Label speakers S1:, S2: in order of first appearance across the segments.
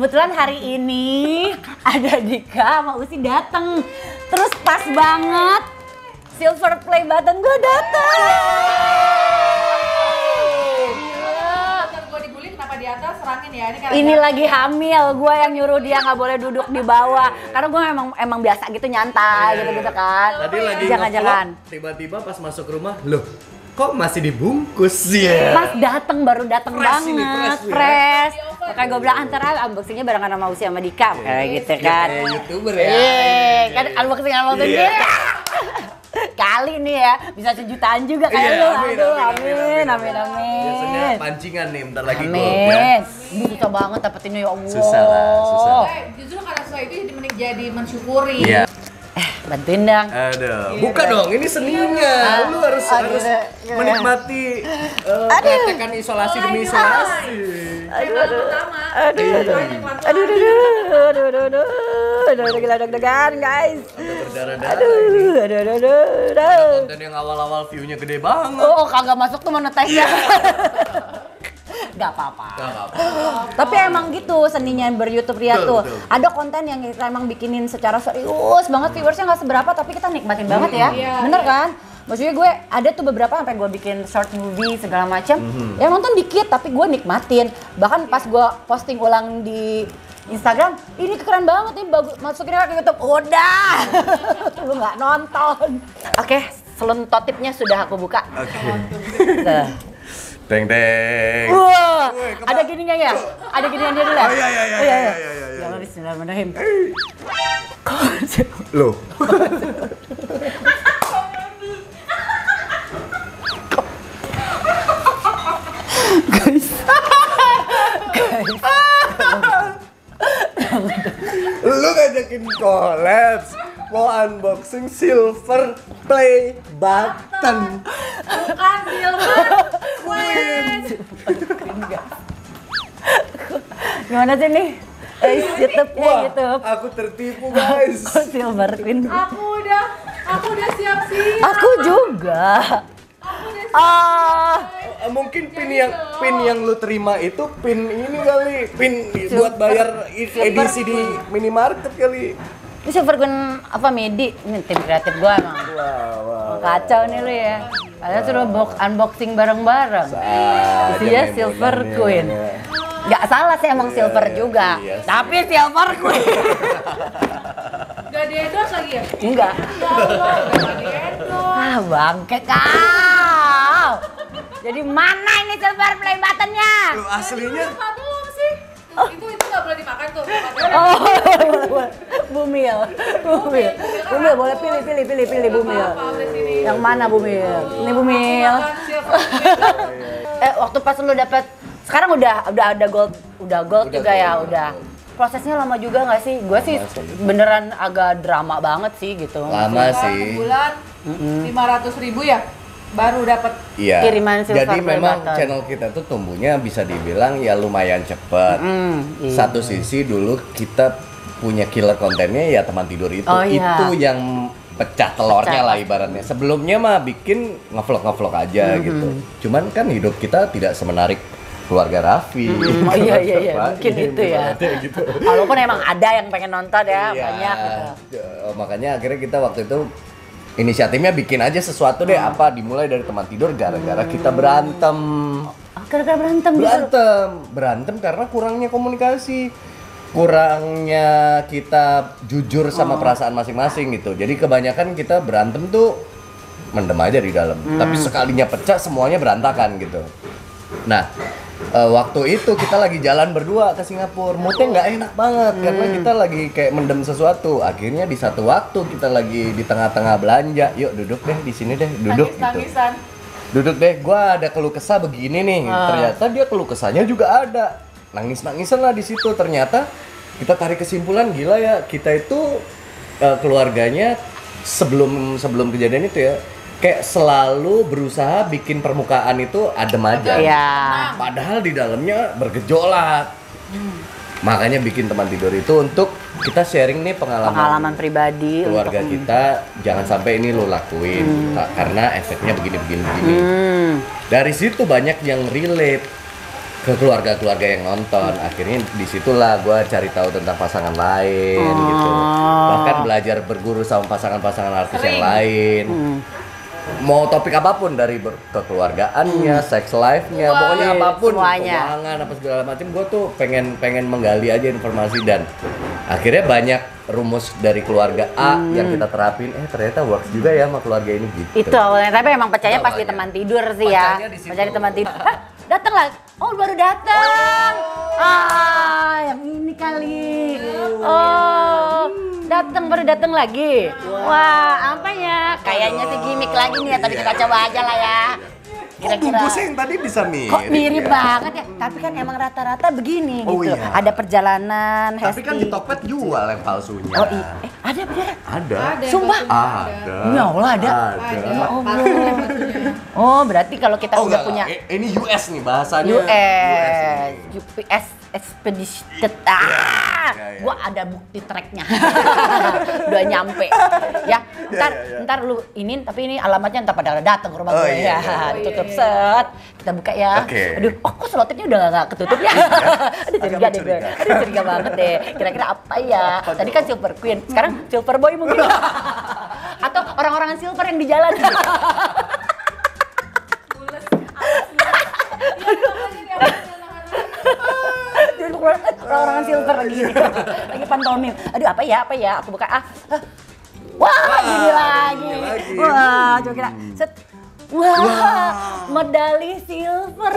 S1: kebetulan hari ini ada Dika sama Usi dateng. Terus pas banget silver play button gue dateng.
S2: Gue dibully kenapa di atas serangin ya
S1: ini lagi hamil, gue yang nyuruh dia nggak boleh duduk di bawah karena gue emang biasa gitu nyantai gitu kan.
S3: Tadi lagi
S1: jangan
S3: tiba-tiba pas masuk rumah, loh kok masih dibungkus ya?
S1: Pas baru dateng banget, fresh.
S3: Ya?
S1: Makanya gue bilang antara unboxingnya barengan sama Usi sama Dika kayak gitu kan.
S3: Kayak YouTuber ya.
S1: Kan unboxing gitu. Kali nih ya bisa sejutaan juga kayak lu. Aduh, amin.
S3: Biasanya pancingan nih, bentar lagi gold ya.
S1: Amin. Ini susah banget dapetinnya ya Allah.
S3: Susah lah, susah.
S2: Justru karena susah itu jadi mensyukuri.
S3: Iya.
S1: Bantuin dong.
S3: Aduh, buka dong, ini seninya. Lu harus menikmati praktekan isolasi demi isolasi.
S1: Aduh, gila deg-degan guys.
S3: Aduh. Konten yang awal-awal view-nya gede banget.
S1: Oh, kagak masuk tuh monetize-nya. Gak apa-apa. Tapi emang gitu seninya ber-YouTube Ria tuh. Ada konten yang kita emang bikinin secara serius banget, viewersnya nggak seberapa tapi kita nikmatin banget ya. Bener kan? Maksudnya gue ada tuh beberapa sampai gue bikin short movie segala macam. Ya nonton dikit tapi gue nikmatin. Bahkan pas gue posting ulang di Instagram, ini keren banget nih, bagus, masukin ke YouTube. Udah, lu nggak nonton. Oke, selentotipnya sudah aku buka.
S3: Deng.
S1: Wah, ada gininya ya? Ada gininya dia dulu ya?
S3: Oh iya.
S1: Ya Allah, bismillahirrahmanirrahim.
S3: Loh.
S1: Guys.
S3: Lu ngajakin collabs, mau unboxing silver play button.
S2: Bukan silver queen.
S1: Gimana sih nih? YouTube-nya YouTube.
S3: Aku tertipu guys.
S1: Kok Silver Queen?
S2: Aku udah siap-siap.
S1: Aku juga.
S3: Mungkin pin yang lu terima itu pin ini kali, pin buat bayar edisi di minimarket kali.
S1: Ini Silver Queen apa Medi? Ini tim kreatif gua emang.
S3: Wow.
S1: Kacau nih lu ya. Kalian suruh unboxing bareng-bareng. Isinya Silver Queen. Gak salah sih emang silver juga.
S3: Iya,
S1: tapi Silver Queen.
S2: Gak di-endorse lagi ya?
S1: Enggak.
S2: Ya Allah, gak di-endorse.
S1: Bangke kau. Jadi mana ini silver play buttonnya?
S3: Lu aslinya
S2: Belum sih. Itu gak boleh dimakan tuh.
S1: Oh, Bumil boleh pilih Bumil. Yang mana Bumil? Ini Bumil. Waktu pas lu dapet, sekarang udah ada gold juga ya, udah. Prosesnya lama juga nggak sih? Gue sih beneran agak drama banget sih gitu.
S3: lama sih.
S2: Bulan 500.000 ya baru dapat
S3: Iya.
S1: Kiriman silver
S3: Jadi
S1: play
S3: memang
S1: button.
S3: channel kita tuh tumbuhnya bisa dibilang ya lumayan cepet.
S1: Iya.
S3: Satu sisi dulu kita punya killer kontennya ya teman tidur itu.
S1: Oh, iya.
S3: Itu yang pecah telurnya lah ibaratnya. Sebelumnya mah bikin ngevlog aja gitu. Cuman kan hidup kita tidak semenarik keluarga Raffi.
S1: Oh iya, mungkin itu ya.
S3: Gitu.
S1: Walaupun emang ada yang pengen nonton ya,
S3: Iya.
S1: banyak gitu.
S3: Makanya akhirnya kita waktu itu inisiatifnya bikin aja sesuatu deh, apa dimulai dari teman tidur gara-gara kita berantem.
S1: Gara-gara berantem gitu.
S3: Berantem karena kurangnya komunikasi, kurangnya kita jujur sama perasaan masing-masing gitu. Jadi kebanyakan kita berantem tuh mendem aja di dalam. Tapi sekalinya pecah semuanya berantakan gitu. Nah, waktu itu kita lagi jalan berdua ke Singapura, moodnya nggak enak banget karena kita lagi kayak mendem sesuatu. Akhirnya di satu waktu kita lagi di tengah-tengah belanja, yuk duduk deh di sini deh, duduk gitu.
S2: Nangis-nangisan.
S3: Duduk deh, gua ada keluh kesah begini nih. Ternyata dia keluh kesahnya juga ada. Nangis-nangisan lah di situ. Ternyata kita tarik kesimpulan, gila ya, kita itu keluarganya sebelum kejadian itu ya kayak selalu berusaha bikin permukaan itu adem aja.
S1: Iya.
S3: Padahal di dalamnya bergejolak. Makanya bikin teman tidur itu untuk kita sharing nih pengalaman
S1: pribadi
S3: keluarga
S1: untuk
S3: kita, jangan sampai ini lo lakuin karena efeknya begini. Dari situ banyak yang relate ke keluarga-keluarga yang nonton. Akhirnya disitulah gue cari tahu tentang pasangan lain gitu. Bahkan belajar berguru sama pasangan-pasangan artis yang lain. Mau topik apapun dari kekeluargaannya, sex life-nya, pokoknya apapun,
S1: semuanya.
S3: keuangan apa segala macam, gue tuh pengen menggali aja informasi dan akhirnya banyak rumus dari keluarga A yang kita terapin, ternyata works juga ya sama keluarga ini gitu.
S1: Itu awalnya, tapi emang percaya pas di
S3: Awalnya.
S1: teman tidur sih ya.
S3: Percayanya di situ.
S1: Percaya di teman tidur. Datang lah. Oh, baru datang. Yang ini kali. Oh, baru datang lagi. Wah, apa ya? Kayaknya sih gimmick lagi nih ya, tapi kita coba aja lah ya. Kira-kira.
S3: Bungkusnya yang tadi bisa mirip.
S1: Kok mirip
S3: ya?
S1: banget ya? Tapi kan emang rata-rata begini
S3: Oh,
S1: gitu.
S3: iya.
S1: Ada perjalanan,
S3: Tapi kan
S1: Hesti.
S3: di Tokped jual yang palsunya.
S1: Oh, ada beneran?
S3: Ada.
S1: Sumpah?
S3: Ada.
S1: Ya Allah, ada.
S3: Ada.
S1: Ya Allah. Oh, berarti kalau kita udah punya
S3: Ini US nih bahasanya.
S1: US, UPS Expedited.
S3: Ya.
S1: Gua ada bukti tracknya. Udah nyampe. Ya, ntar lu ini, tapi ini alamatnya ntar pada datang ke rumah
S3: Oh,
S1: gue
S3: iya,
S1: ya. Ditutup set. Kita buka ya.
S3: Oke.
S1: Aduh, kok slotnya udah gak ketutup ya? Aduh, curiga deh gue. Aduh, curiga banget deh. Kira-kira apa ya? Tadi kan Silver Queen, sekarang Silver Boy mungkin. Atau orang-orangan silver yang di jalan. Orang-orang silver lagi lagi pantomim. Aduh, apa ya? Aku buka. Wah, gini lagi. Wah, coba kira. Set. Wah, medali silver.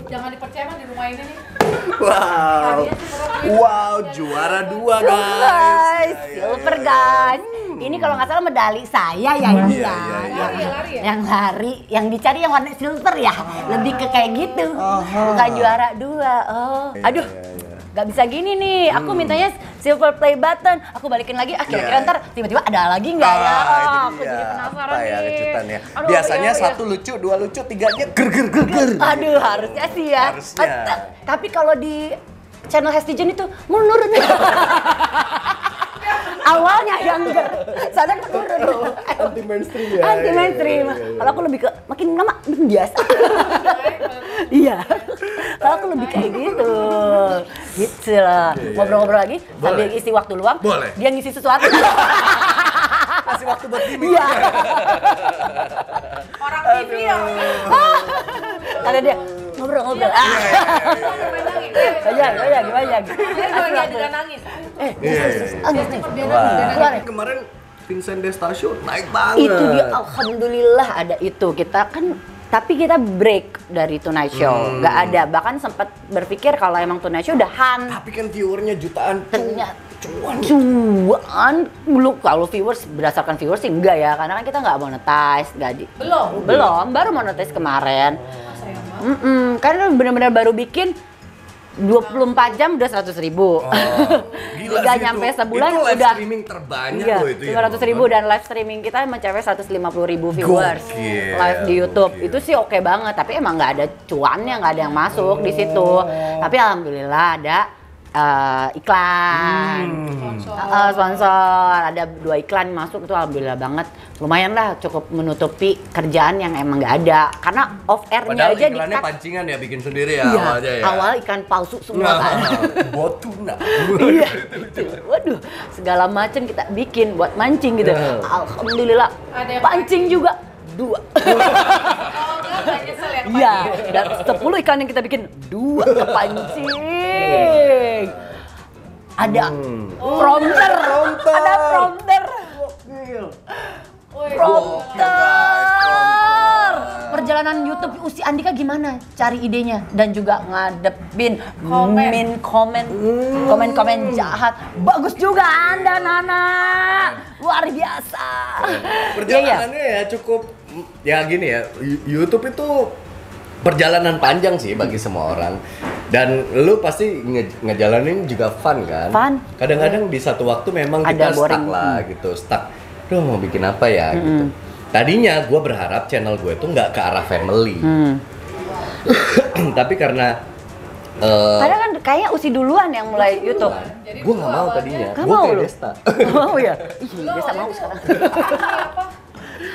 S2: Jangan dipercaya mah di rumah ini nih.
S3: Wow, juara 2
S1: Guys, silver guys. Ini kalau nggak salah medali saya ya ini
S3: Iya,
S1: ya.
S3: iya,
S2: Lari ya?
S1: Yang lari, yang dicari yang warna silver ya. Lebih ke kayak gitu. Bukan juara 2. Oh, aduh. Gak bisa gini nih, aku mintanya silver play button, aku balikin lagi, kira-kira ntar tiba-tiba ada lagi nggak ya?
S3: Itu
S1: Aku
S3: dia.
S1: jadi penasaran
S3: Apa ya,
S1: nih.
S3: kejutan ya.
S1: Aduh,
S3: Biasanya
S1: iya.
S3: 1 lucu, 2 lucu, 3-nya ger.
S1: Aduh, harusnya sih ya.
S3: Harusnya.
S1: Tapi kalau di channel Hestigen itu menurun. Awalnya yang ger, sadar menurun.
S3: Anti mainstream ya.
S1: Anti mainstream. Kalau aku lebih ke makin lama biasa. Iya. Kalau aku lebih kayak gitu. Gitu lah. Ngobrol-ngobrol lagi sambil isi waktu luang.
S3: Boleh.
S1: Dia ngisi sesuatu.
S3: Kasih waktu buat Bibi.
S1: Iya.
S2: Orang TV ya.
S1: Ada dia ngobrol-ngobrol. Banyak.
S2: Saya lagi adegan nangis.
S1: Keluar ya?
S3: Kemarin Vincent Destasio naik banget.
S1: Itu dia, alhamdulillah ada itu. Kita kan, tapi kita break dari Tonight Show, nggak ada. Bahkan sempat berpikir kalau emang Tonight Show udah
S3: Tapi kan viewernya jutaan.
S1: ternyata cuan. Belum, kalau viewers, berdasarkan viewers sih enggak ya, karena kan kita nggak monetize, belum, baru monetize kemarin. Karena benar-benar baru bikin 24 jam udah 100.000.
S3: Gila
S1: Nggak
S3: sih
S1: nyampe
S3: itu.
S1: sebulan
S3: Itu live
S1: udah
S3: streaming terbanyak
S1: iya,
S3: loh itu ya.
S1: 500.000 dan live streaming kita mencapai 150.000 viewers.
S3: Gokil,
S1: Live di YouTube.
S3: gokil.
S1: Itu sih oke banget, tapi emang nggak ada cuannya, nggak ada yang masuk di situ. Tapi alhamdulillah ada iklan. Sponsor. Ada 2 iklan masuk, itu alhamdulillah banget. Lumayan lah, cukup menutupi kerjaan yang emang nggak ada. Karena off airnya
S3: Padahal
S1: aja
S3: iklannya
S1: di-cut.
S3: pancingan ya, bikin sendiri ya
S1: Iya,
S3: awalnya ya.
S1: awal ikan palsu semua kan.
S3: Botuna.
S1: Iya, waduh, segala macam kita bikin buat mancing gitu.
S3: Yeah.
S1: Alhamdulillah,
S2: Ada yang
S1: pancing juga 2.
S2: Kalau enggak nggak nyesel ya
S1: Iya,
S2: kepake.
S1: dan 10 ikan yang kita bikin 2 kepancing. Ada prompter, ada prompter. Prompter. Perjalanan YouTube Usi Andika gimana? Cari idenya dan juga ngadepin komen jahat. Bagus juga Anda, Nana. Luar biasa.
S3: Perjalanannya ya cukup ya gini ya. YouTube itu perjalanan panjang sih bagi semua orang. Dan lu pasti ngejalanin juga fun kan?
S1: Fun.
S3: Kadang-kadang di satu waktu memang
S1: Ada
S3: kita
S1: boring.
S3: stuck lah gitu, stuck. Duh mau bikin apa ya gitu. Tadinya gue berharap channel gue tuh nggak ke arah family. Tapi karena
S1: Padahal kan kayaknya Usi duluan yang mulai YouTube.
S3: gue nggak mau tadinya.
S1: Nggak
S3: Gue
S1: mau
S3: kayak
S1: lu?
S3: Desta.
S1: Mau ya? Ih, Desa mau sekarang.
S2: Ini apa?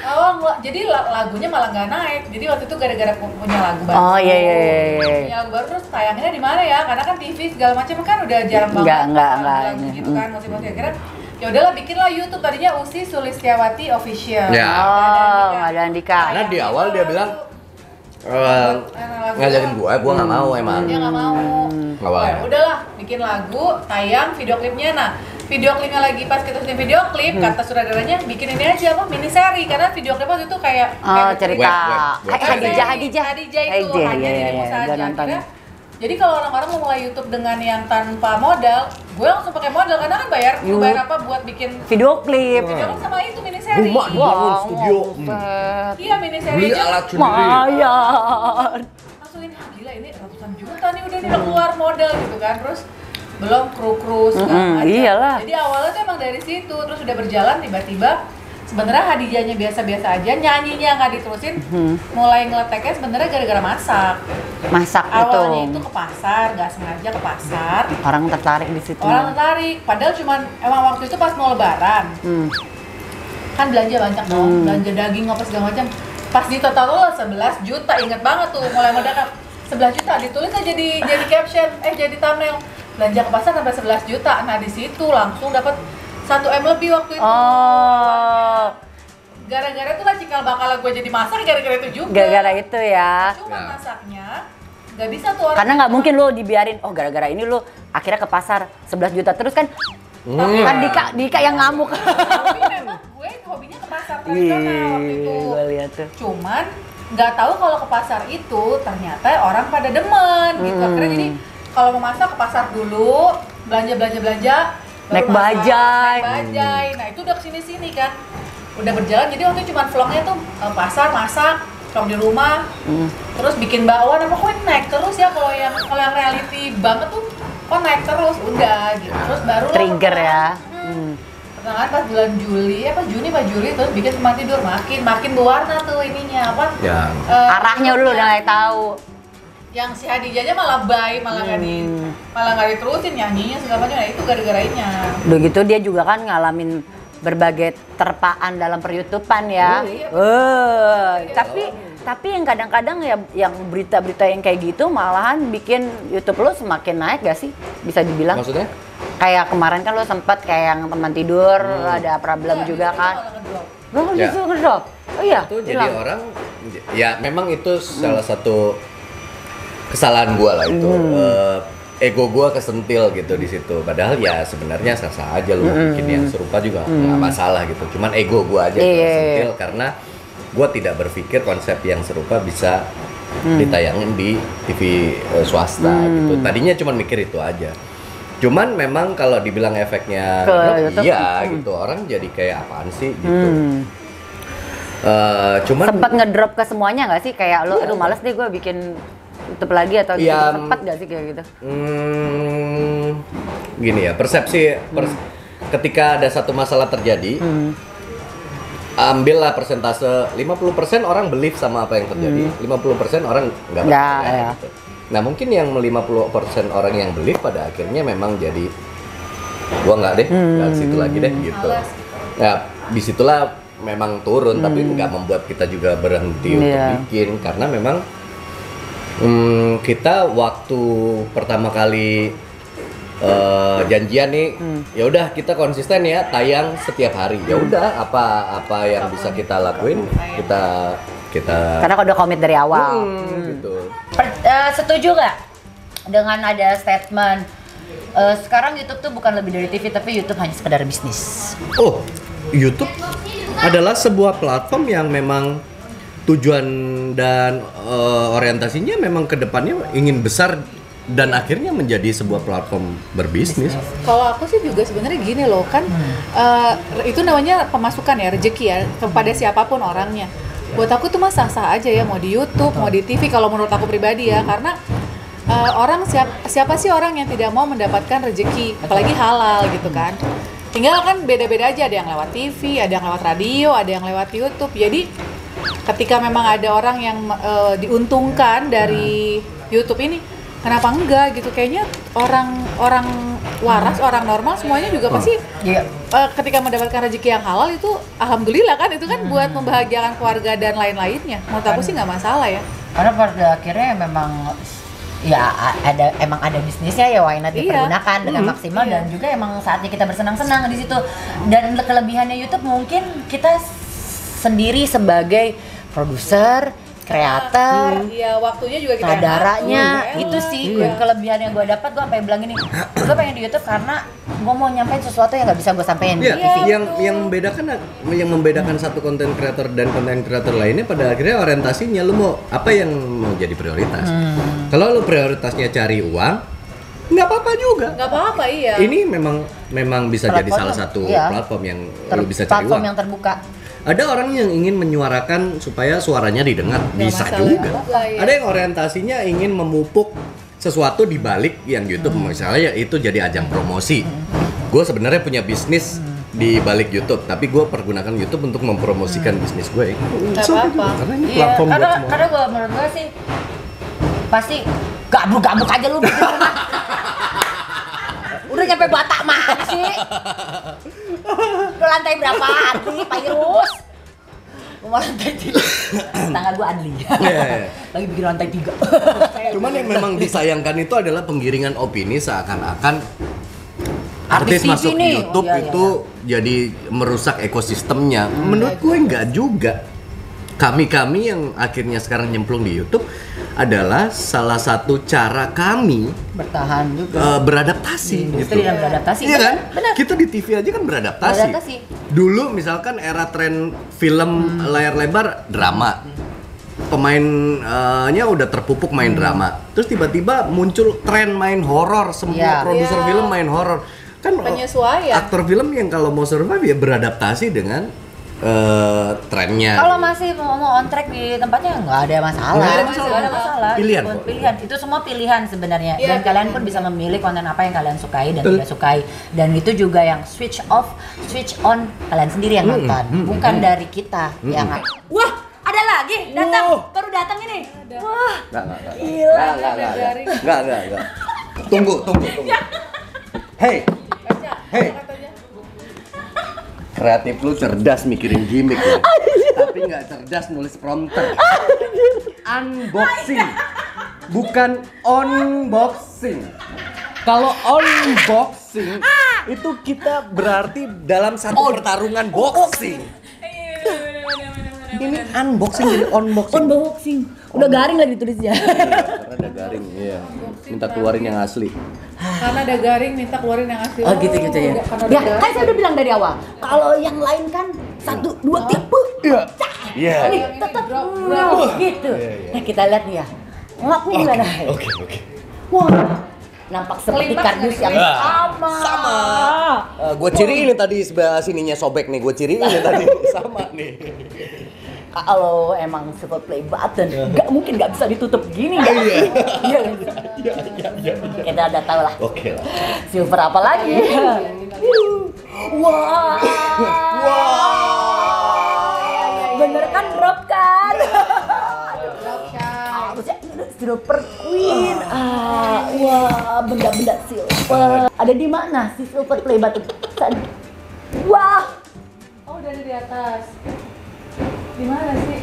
S2: Oh Oh, jadi lagunya malah nggak naik. Jadi waktu itu gara-gara punya lagu baru.
S1: Oh iya.
S2: Punya lagu baru terus tayangnya di mana ya? Karena kan TV segala macam kan udah jarang banget.
S1: Enggak.
S2: Lagu gitu kan musik-musik akhirnya. Ya udahlah bikinlah YouTube, tadinya Usi Sulistiawati Official.
S3: Ya.
S1: Oh, ada Andika.
S3: Karena di awal dia bilang ngajarin gua nggak mau emang.
S2: Dia nggak mau.
S3: Awalnya.
S2: Ya udahlah, bikin lagu, tayang video klipnya. Nah, video klipnya lagi pas kita syuting video klip, kata sutradaranya bikin ini aja apa mini seri, karena video klip waktu itu kayak
S1: Cerita
S3: web.
S1: Hadijah
S2: itu hanya dirimu saja. Akhirnya, jadi kalau orang-orang mau mulai YouTube dengan yang tanpa modal, gue langsung pakai modal karena kan bayar apa buat bikin
S1: video klip.
S2: video kan sama itu mini seri.
S3: Rumah dibangun studio.
S2: Iya mini seri
S3: Beli
S2: aja.
S3: alat sendiri.
S1: Lumayan.
S2: Langsung ini gila ini ratusan juta nih udah keluar modal gitu kan, terus belum kru segala macam.
S1: Iyalah.
S2: Jadi awalnya tuh emang dari situ, terus udah berjalan tiba-tiba sebenarnya Hadijahnya biasa-biasa aja, nyanyinya nggak diterusin. Mulai ngeleteknya sebenarnya gara-gara masak.
S1: Masak
S2: Awalnya
S1: itu.
S2: itu ke pasar, nggak sengaja ke pasar.
S1: Orang tertarik di situ.
S2: Orang tertarik, padahal cuman emang waktu itu pas mau lebaran. Kan belanja banyak dong, belanja daging apa segala macam. Pas di total lo 11 juta, inget banget tuh mulai meledak 11 juta ditulis aja jadi caption, jadi thumbnail. Belanja ke pasar sampai 11 juta. Nah, di situ langsung dapat 1 M lebih waktu itu.
S1: Oh.
S2: Gara-gara tuh lah cikal bakal gue jadi masak gara-gara itu juga.
S1: Gara-gara itu ya.
S2: Cuma masaknya nggak bisa tuh orang.
S1: Karena nggak mungkin lo dibiarin, oh gara-gara ini lo akhirnya ke pasar 11 juta terus kan. Kan Dika yang ngamuk.
S2: Tapi memang gue hobinya ke pasar tradisional waktu itu.
S1: Gue lihat tuh.
S2: Cuman nggak tahu kalau ke pasar itu ternyata orang pada demen gitu. Akhirnya jadi kalau mau masak ke pasar dulu, belanja baru
S1: Naik
S2: masak,
S1: bajai.
S2: naik bajai. Nah itu udah kesini kan, udah berjalan. Jadi waktu itu cuma vlognya tuh pasar masak, vlog di rumah, terus bikin bakwan. Apa kok naik terus ya kalau yang reality banget tuh, kok naik terus udah gitu. Terus baru
S1: Trigger ya.
S2: Pertengahan pas bulan Juli terus bikin tempat tidur makin berwarna tuh ininya apa?
S3: Ya.
S1: Arahnya dulu udah nggak tahu.
S2: Yang si Hadijahnya malah nggak diterusin nyanyinya segala macam. Nah itu gara-garanya.
S1: Udah gitu dia juga kan ngalamin berbagai terpaan dalam per-YouTubean ya. Tapi yang kadang-kadang ya yang berita-berita yang kayak gitu malahan bikin YouTube lo semakin naik gak sih? Bisa dibilang.
S3: Maksudnya?
S1: Kayak kemarin kan lo sempet kayak yang teman tidur ada problem juga kan. Lo justru ngedrop. Oh iya.
S3: Itu jadi orang ya memang itu salah satu kesalahan gua lah itu. Ego gua kesentil gitu di situ. Padahal ya sebenarnya sah-sah aja lu bikin yang serupa juga nggak masalah gitu. Cuman ego gua aja kesentil karena gua tidak berpikir konsep yang serupa bisa ditayangin di TV swasta gitu. Tadinya cuman mikir itu aja. Cuman memang kalau dibilang efeknya iya gitu, orang jadi kayak apaan sih gitu. Cuman
S1: sempat ngedrop ke semuanya nggak sih? Kayak lo, aduh males deh gue bikin YouTube lagi atau gitu. Sempat nggak sih kayak gitu?
S3: Gini ya, persepsi ketika ada satu masalah terjadi, ambillah persentase 50% orang believe sama apa yang terjadi, 50% orang nggak percaya. Gitu. Nah mungkin yang 50% orang yang believe pada akhirnya memang jadi gua nggak deh, nggak ke situ lagi deh gitu. Nah disitulah memang turun, tapi nggak membuat kita juga berhenti untuk bikin karena memang kita waktu pertama kali janjian nih, ya udah kita konsisten ya tayang setiap hari. Ya udah apa yang bisa kita lakuin kita
S1: karena udah komit dari awal.
S3: Gitu.
S1: Setuju nggak dengan ada statement sekarang YouTube tuh bukan lebih dari TV tapi YouTube hanya sekedar bisnis?
S3: Oh, YouTube adalah sebuah platform yang memang tujuan dan orientasinya memang kedepannya ingin besar dan akhirnya menjadi sebuah platform berbisnis.
S2: Kalau aku sih juga sebenarnya gini loh kan, itu namanya pemasukan ya, rezeki ya kepada siapapun orangnya. Buat aku tuh mah sah-sah aja ya, mau di YouTube, mau di TV kalau menurut aku pribadi ya, karena orang siapa sih orang yang tidak mau mendapatkan rezeki, apalagi halal gitu kan. Tinggal kan beda-beda aja, ada yang lewat TV, ada yang lewat radio, ada yang lewat YouTube. Jadi ketika memang ada orang yang diuntungkan dari YouTube ini, kenapa enggak gitu? Kayaknya orang waras, orang normal semuanya juga pasti ketika mendapatkan rezeki yang halal itu alhamdulillah kan, itu kan buat membahagiakan keluarga dan lain-lainnya. Menurut aku sih nggak masalah ya.
S1: Karena pada akhirnya memang ya emang ada bisnisnya ya, why not dipergunakan dengan maksimal dan juga emang saatnya kita bersenang-senang di situ. Dan kelebihannya YouTube mungkin kita sendiri sebagai produser, kreator,
S2: iya waktunya juga kita
S1: sadaranya itu sih kelebihan yang gue dapat. Gue sampai bilang gini, gue pengen di YouTube karena gue mau nyampein sesuatu yang nggak bisa gue sampein di TV.
S3: Yang membedakan satu konten kreator dan konten kreator lainnya pada akhirnya orientasinya lu mau apa yang mau jadi prioritas. Kalau lu prioritasnya cari uang, nggak apa-apa juga.
S2: Nggak apa-apa, iya.
S3: Ini memang bisa jadi salah satu platform yang lu bisa cari uang.
S1: Platform yang terbuka.
S3: Ada orang yang ingin menyuarakan supaya suaranya didengar, bisa juga. Ada yang orientasinya ingin memupuk sesuatu di balik yang YouTube, misalnya itu jadi ajang promosi. Gue sebenarnya punya bisnis di balik YouTube, tapi gue pergunakan YouTube untuk mempromosikan bisnis gue.
S2: Nggak apa-apa.
S3: Karena ini platform buat semua.
S1: Karena gue menurut gue sih pasti gabluk aja lu bikin rumah. Udah nyampe Batak mana sih? Lu lantai berapa Adli, Pak Irus? Rumah lantai 3. Tangga gua Adli. Lagi bikin lantai 3.
S3: Cuman yang memang disayangkan itu adalah penggiringan opini seakan-akan artis masuk YouTube itu jadi merusak ekosistemnya. Menurut gue enggak juga. Kami yang akhirnya sekarang nyemplung di YouTube adalah salah satu cara kami
S1: bertahan juga,
S3: beradaptasi gitu.
S1: Dan beradaptasi.
S3: Iya kan?
S1: Benar.
S3: Kita di TV aja kan beradaptasi. Dulu misalkan era tren film layar lebar drama. Pemainnya udah terpupuk main drama. Terus tiba-tiba muncul tren main horor, semua produser film main horor. Kan
S2: penyesuaian.
S3: Aktor film yang kalau mau survive ya beradaptasi dengan trennya.
S1: Kalau masih mau on track di tempatnya nggak ada masalah.
S3: Nggak ada
S1: masalah.
S3: Pilihan.
S1: Itu semua pilihan sebenarnya. Dan kalian pun bisa memilih konten apa yang kalian sukai dan tidak sukai. Dan itu juga yang switch off, switch on kalian sendiri yang nonton, bukan dari kita yang. Wah, ada lagi datang, baru datang ini. Wah,
S3: Enggak. Tunggu. Hey. Kreatif lu cerdas mikirin gimmick ya. Tapi nggak cerdas nulis prompter. Unboxing, bukan unboxing. Kalau unboxing itu kita berarti dalam satu pertarungan boxing. Ini unboxing jadi unboxing.
S1: Unboxing. Udah garing lagi tulisnya.
S3: Karena ada garing, iya. Minta keluarin yang asli.
S2: Karena ada garing, minta keluarin yang asli.
S1: Oh gitu ya. Ya, kan saya udah bilang dari awal. Kalau yang lain kan 1, 2 tipe.
S3: Iya.
S1: Nih, tetap gitu. Nah, kita lihat nih ya. Ngap nih gimana?
S3: Oke.
S1: Wah, nampak seperti kardus yang sama.
S3: Gue ciriin nih tadi sebelah sininya sobek nih. Gue ciriin nih tadi sama nih.
S1: Kalau emang silver play button, mungkin nggak bisa ditutup gini ya. Iya. Kita udah tahu lah.
S3: Oke lah.
S1: Silver apa lagi? Wah. Bener kan drop kan? Harusnya silver queen. Wah, benda-benda silver. Ada di mana si silver play button? Wah.
S2: Oh, udah ada di atas. Di mana sih?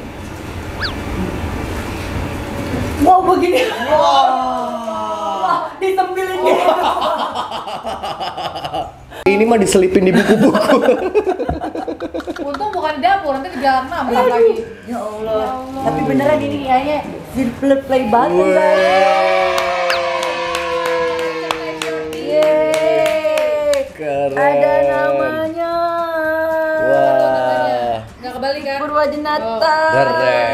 S1: Wow, begini. Wah, disembilin gitu.
S3: Ini mah diselipin di buku-buku.
S2: Untung bukan di dapur, nanti ke jalan nambah lagi.
S1: Ya Allah. Tapi beneran ini kayaknya silver play button
S3: Keren.
S1: Ada namanya.
S3: Wah.
S2: Nggak kebalik kan?
S1: Purwajenata.
S3: Keren.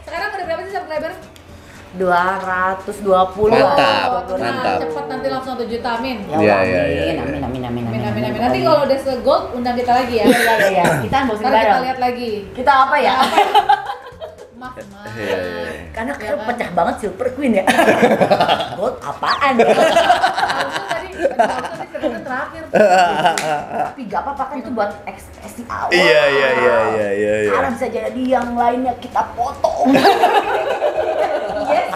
S2: Sekarang udah berapa sih subscriber?
S1: 220.
S3: Mantap.
S2: Cepet nanti langsung 7 juta, amin.
S3: Iya.
S2: Amin. Nanti kalau udah se-gold, undang kita lagi ya.
S1: Iya. Kita unboxing
S2: Ntar kita
S1: bareng.
S2: lihat lagi.
S1: Kita apa ya?
S2: Maaf.
S3: Iya.
S1: Karena kayak pecah banget silver queen ya. Gold apaan ya?
S2: Harusnya tadi terakhir.
S1: Tapi gak apa-apa kan itu buat ekspresi awal.
S3: Iya.
S1: Karena bisa jadi yang lainnya kita potong. Yes.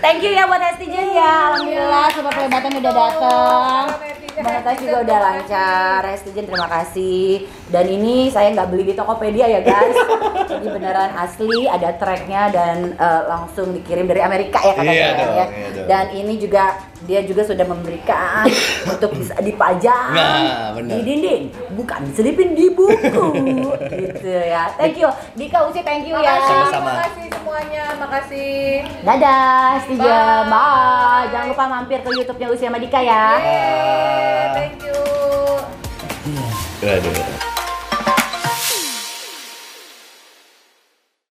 S1: Thank you ya buat Hestijen ya. Alhamdulillah Sobat Pelebatan udah datang. Monetas juga udah lancar. Hestijen terima kasih. Dan ini saya nggak beli di Tokopedia ya guys. Jadi beneran asli, ada tracknya dan langsung dikirim dari Amerika ya katanya
S3: Iya
S1: ya.
S3: dong.
S1: Dan ini juga dia juga sudah memberikan untuk bisa dipajang
S3: benar.
S1: di dinding, bukan diselipin di buku gitu ya. Thank you Dika Uci, thank you ya.
S3: Sama-sama.
S2: Makasih semuanya, makasih.
S1: Dadah, Hestijen, bye. Jangan lupa mampir ke YouTube-nya Uci sama Dika ya.
S2: Thank you.
S3: Aduh.